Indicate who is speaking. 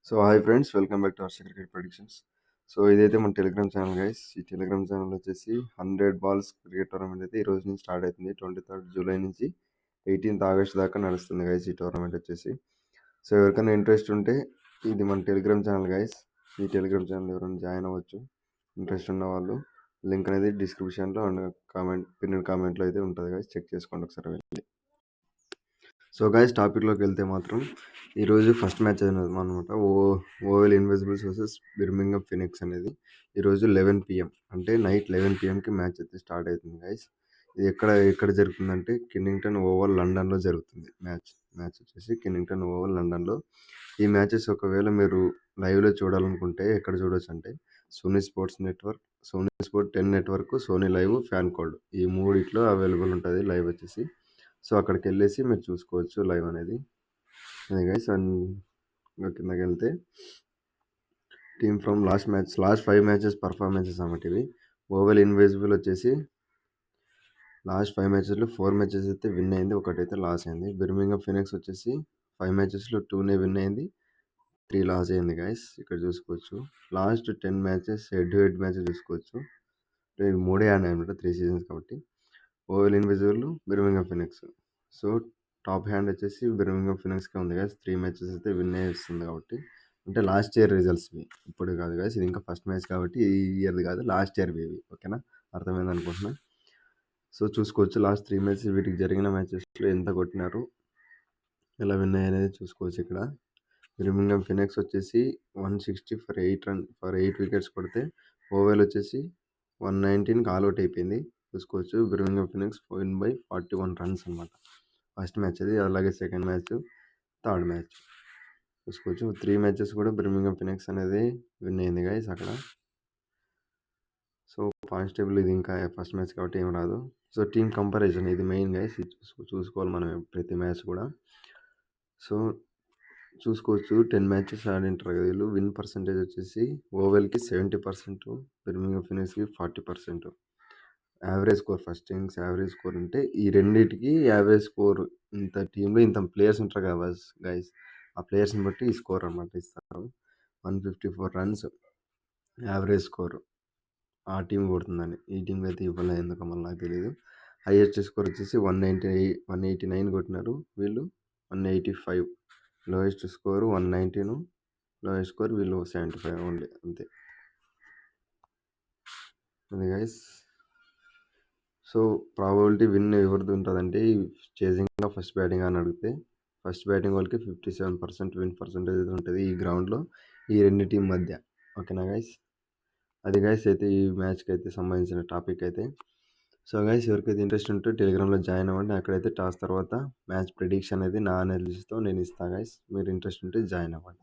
Speaker 1: So hi friends, welcome back to Harsha cricket predictions. So ఇదైతే మన Telegram channel guys. ఈ Telegram channel వచ్చేసి 100 balls cricket tournament అయితే ఈ రోజు నుంచి స్టార్ట్ అవుతుంది. 23 జూలై నుంచి 18th ఆగస్ట్ దాకా నడుస్తుంది గైస్ ఈ టోర్నమెంట్ వచ్చేసి. సో ఎవరికైనా ఇంట్రెస్ట్ ఉంటే ఇది మన టెలిగ్రామ్ ఛానల్ గైస్. ఈ టెలిగ్రామ్ ఛానల్ ఎవరైనా జాయిన్ అవ్వచ్చు. ఇంట్రెస్ట్ ఉన్న వాళ్ళు లింక్ అనేది డిస్క్రిప్షన్లో అండ్ పిన్ కామెంట్లో అయితే ఉంటుంది గైస్. చెక్ చేసుకోండి ఒకసారి వెళ్ళి. సో గైస్ టాపిక్లోకి వెళ్తే మాత్రం ఈరోజు ఫస్ట్ మ్యాచ్ అనమాట. ఓవెల్ ఇన్విజిబుల్స్ వర్సెస్ బిర్మింగం ఫినిక్స్ అనేది ఈరోజు 11 PM అంటే నైట్ 11 PMకి మ్యాచ్ అయితే స్టార్ట్ అవుతుంది గైస్. ఇది ఎక్కడ జరుగుతుందంటే కెన్నింగ్టన్ ఓవల్ లండన్లో జరుగుతుంది. మ్యాచ్ వచ్చేసి కెన్నింగ్టన్ ఓవల్ లండన్లో. ఈ మ్యాచెస్ ఒకవేళ మీరు లైవ్లో చూడాలనుకుంటే ఎక్కడ చూడొచ్చు అంటే Sony sports network, Sony sport 10 network, Sony live, FanCode ఈ మూడిట్లో అవైలబుల్ ఉంటుంది లైవ్ వచ్చేసి. సో అక్కడికి వెళ్ళేసి మీరు చూసుకోవచ్చు లైవ్ అనేది. అదే గైస్. అండ్ కిందకి వెళ్తే team from last 5 matches performances అన్నమాట ఇవి. ఓవెల్ ఇన్విజిబుల్ వచ్చేసి లాస్ట్ 5 మ్యాచెస్లో 4 మ్యాచెస్ అయితే విన్ అయింది, ఒకటైతే లాస్ అయింది. బిర్మింగం ఫినిక్స్ వచ్చేసి 5 మ్యాచెస్లో 2నే విన్ అయింది, 3 లాస్ అయింది గైస్. ఇక్కడ చూసుకోవచ్చు last 10 matches head to head matches చూసుకోవచ్చు. మూడే ఆడినాయి అనమాట 3 సీజన్స్ కాబట్టి. Oval Invincible, Birmingham Phoenix. So top hand వచ్చేసి బిర్మింగం ఫినిక్స్కే ఉంది గైస్. 3 మ్యాచెస్ అయితే విన్ అయ్యేస్తుంది కాబట్టి. అంటే లాస్ట్ ఇయర్ రిజల్ట్స్ ఇవి, ఇప్పుడు కాదు గైస్. ఇది ఇంకా ఫస్ట్ మ్యాచ్ కాబట్టి ఈ ఇయర్ది కాదు, లాస్ట్ ఇయర్ ఇవి. ఓకేనా, అర్థమైంది అనుకుంటున్నా. సో చూసుకోవచ్చు లాస్ట్ 3 మ్యాచెస్ వీటికి జరిగిన మ్యాచెస్లో ఎంత కొట్టినారు, ఎలా విన్ అయ్యాయి చూసుకోవచ్చు ఇక్కడ. బిర్మింగం ఫినిక్స్ వచ్చేసి 160 ఫర్ 8 వికెట్స్ కొడితే ఓవెల్ వచ్చేసి 119కి ఆల్అౌట్ అయిపోయింది. చూసుకోవచ్చు బిర్మింగం ఫినిక్స్ విన్ బై 41 రన్స్ అనమాట. ఫస్ట్ మ్యాచ్ అది. అలాగే సెకండ్ మ్యాచ్, థర్డ్ మ్యాచ్ చూసుకోవచ్చు. 3 మ్యాచెస్ కూడా బిర్మింగం ఫినిక్స్ అనేది విన్ అయింది గైస్ అక్కడ. సో పాయింట్స్ టేబుల్ ఇది ఇంకా ఫస్ట్ మ్యాచ్ కాబట్టి ఏం రాదు. సో టీమ్ కంపారిజన్ ఇది మెయిన్ గైస్. చూసుకోవాలి మనం ప్రతి మ్యాచ్ కూడా. సో చూసుకోవచ్చు 10 మ్యాచెస్ ఆడింటారు కదా వీళ్ళు. విన్ పర్సంటేజ్ వచ్చేసి ఓవెల్కి 70%, బిర్మింగం ఫినిక్స్కి 40%. Average score, first innings average score ఉంటే ఈ రెండింటికి యావరేజ్ స్కోర్, ఇంత టీంలో ఇంత ప్లేయర్స్ ఉంటారు కదా గైస్, ఆ ప్లేయర్స్ని బట్టి ఈ స్కోర్ అనమాట ఇస్తారు. 154 రన్స్ యావరేజ్ స్కోర్ ఆ టీం కొడుతుందని. ఈ టీంకి అయితే ఇవ్వలేదు ఎందుకు మళ్ళీ నాకు తెలియదు. హైయెస్ట్ స్కోర్ వచ్చేసి 189 కొట్టినారు వీళ్ళు, 185. లోయెస్ట్ స్కోర్ 119, లోయెస్ట్ స్కోర్ వీళ్ళు 75 ఓన్లీ, అంతే. అది గైస్. సో ప్రాబబిలిటీ విన్ ఎవరిది ఉంటుందంటే చేజింగ్ ఫస్ట్ బ్యాటింగ్ అని అడిగితే ఫస్ట్ బ్యాటింగ్ వాళ్ళకి 57% విన్ పర్సంటేజ్ ఉంటుంది ఈ గ్రౌండ్లో, ఈ రెండు టీం మధ్య. ఓకేనా గైస్. అది గైస్ అయితే ఈ మ్యాచ్కి అయితే సంబంధించిన టాపిక్ అయితే. సో గైస్ ఎవరికైతే ఇంట్రెస్ట్ ఉంటే టెలిగ్రామ్లో జాయిన్ అవ్వండి. అక్కడైతే టాస్ తర్వాత మ్యాచ్ ప్రిడిక్షన్ అనేది నా అనాలిసిస్తో నేను ఇస్తాను గైస్. మీరు ఇంట్రెస్ట్ ఉంటే జాయిన్ అవ్వండి.